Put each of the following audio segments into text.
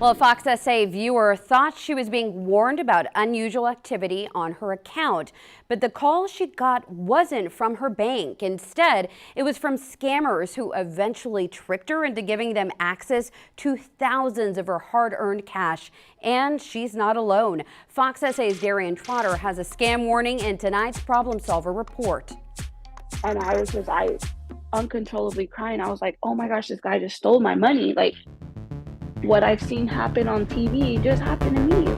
Well, a Fox SA viewer thought she was being warned about unusual activity on her account, but the call she got wasn't from her bank. Instead, it was from scammers who eventually tricked her into giving them access to thousands of her hard-earned cash. And she's not alone. Fox SA's Darian Trotter has a scam warning in tonight's Problem Solver report. And I uncontrollably crying. I was like, oh my gosh, this guy just stole my money. Like, what I've seen happen on TV just happened to me.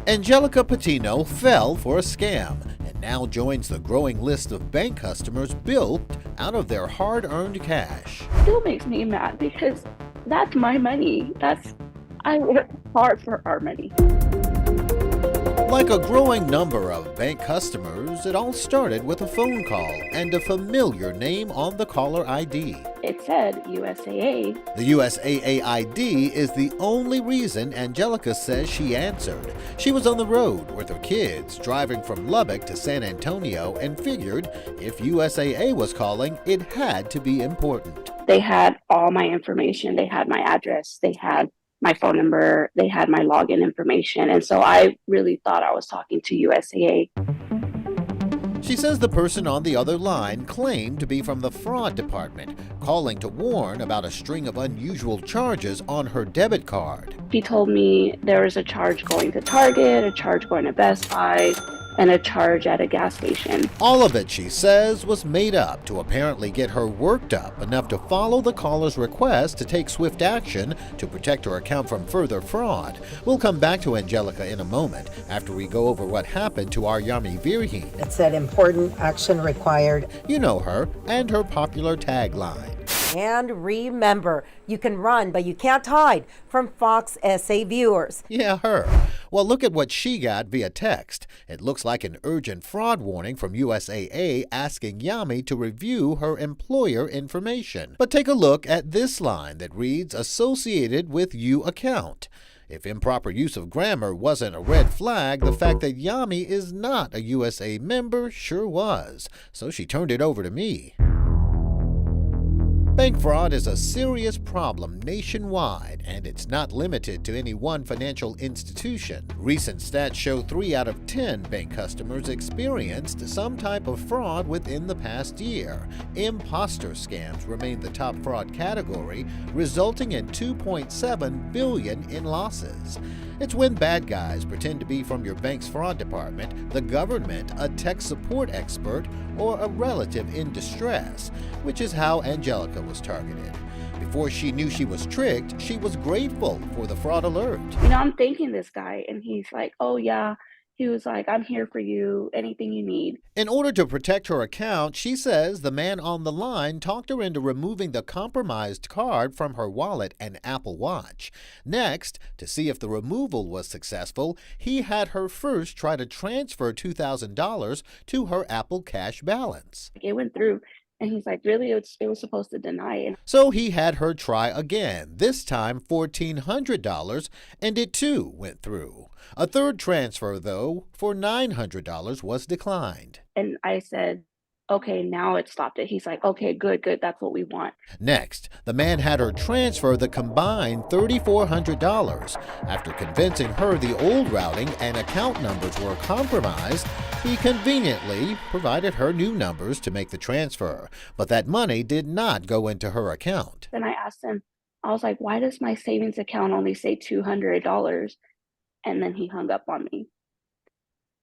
Angelica Patino fell for a scam and now joins the growing list of bank customers bilked out of their hard-earned cash. It still makes me mad because that's my money. I work hard for our money. Like a growing number of bank customers, it all started with a phone call and a familiar name on the caller ID. It said USAA. The USAA ID is the only reason Angelica says she answered. She was on the road with her kids, driving from Lubbock to San Antonio, and figured if USAA was calling, it had to be important. They had all my information. They had my address. They had my phone number, they had my login information. And so I really thought I was talking to USAA. She says the person on the other line claimed to be from the fraud department, calling to warn about a string of unusual charges on her debit card. He told me there was a charge going to Target, a charge going to Best Buy, and a charge at a gas station. All of it, she says, was made up to apparently get her worked up enough to follow the caller's request to take swift action to protect her account from further fraud. We'll come back to Angelica in a moment after we go over what happened to our Yami Virhin. It said important action required. You know her and her popular tagline. And remember, you can run, but you can't hide from Fox SA viewers. Yeah, her. Well, look at what she got via text. It looks like an urgent fraud warning from USAA asking Yami to review her employer information. But take a look at this line that reads, associated with U account. If improper use of grammar wasn't a red flag, the fact that Yami is not a USA member sure was. So she turned it over to me. Bank fraud is a serious problem nationwide, and it's not limited to any one financial institution. Recent stats show 3 out of 10 bank customers experienced some type of fraud within the past year. Imposter scams remain the top fraud category, resulting in $2.7 billion in losses. It's when bad guys pretend to be from your bank's fraud department, the government, a tech support expert, or a relative in distress, which is how Angelica was targeted. Before she knew she was tricked, she was grateful for the fraud alert. I'm thanking this guy, and he's like, oh yeah. He was like, I'm here for you, anything you need. In order to protect her account, she says the man on the line talked her into removing the compromised card from her wallet and Apple Watch. Next, to see if the removal was successful, he had her first try to transfer $2,000 to her Apple Cash balance. It went through. And he's like, really? It was supposed to deny it. So he had her try again, this time $1,400, and it too went through. A third transfer, though, for $900 was declined. And I said, okay, now it stopped it. He's like, okay, good, that's what we want. Next, the man had her transfer the combined $3,400. After convincing her the old routing and account numbers were compromised, he conveniently provided her new numbers to make the transfer. But that money did not go into her account. Then I asked him, I was like, why does my savings account only say $200? And then he hung up on me.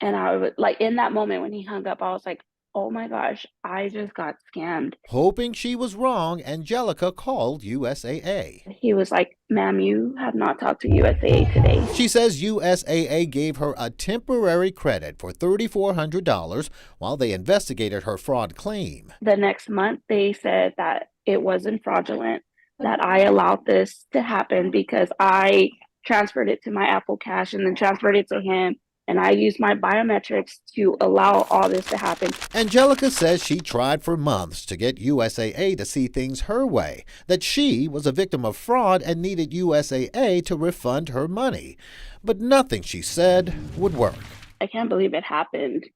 And I was like, in that moment when he hung up, I was like, oh my gosh, I just got scammed. Hoping she was wrong, Angelica called USAA. He was like, ma'am, you have not talked to USAA today. She says USAA gave her a temporary credit for $3,400 while they investigated her fraud claim. The next month, they said that it wasn't fraudulent, that I allowed this to happen because I transferred it to my Apple Cash and then transferred it to him. And I used my biometrics to allow all this to happen. Angelica says she tried for months to get USAA to see things her way, that she was a victim of fraud and needed USAA to refund her money. But nothing, she said, would work. I can't believe it happened.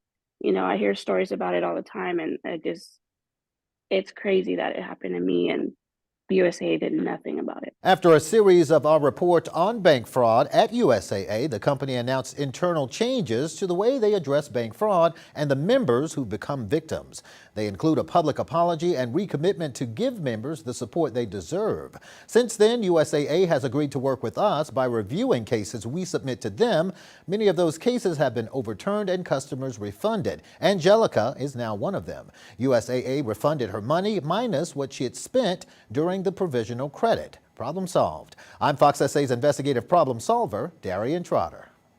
I hear stories about it all the time, and it's crazy that it happened to me. And USAA did nothing about it. After a series of our report on bank fraud at USAA, the company announced internal changes to the way they address bank fraud and the members who become victims. They include a public apology and recommitment to give members the support they deserve. Since then, USAA has agreed to work with us by reviewing cases we submit to them. Many of those cases have been overturned and customers refunded. Angelica is now one of them. USAA refunded her money minus what she had spent during the provisional credit. Problem solved. I'm Fox SA's investigative problem solver, Darian Trotter.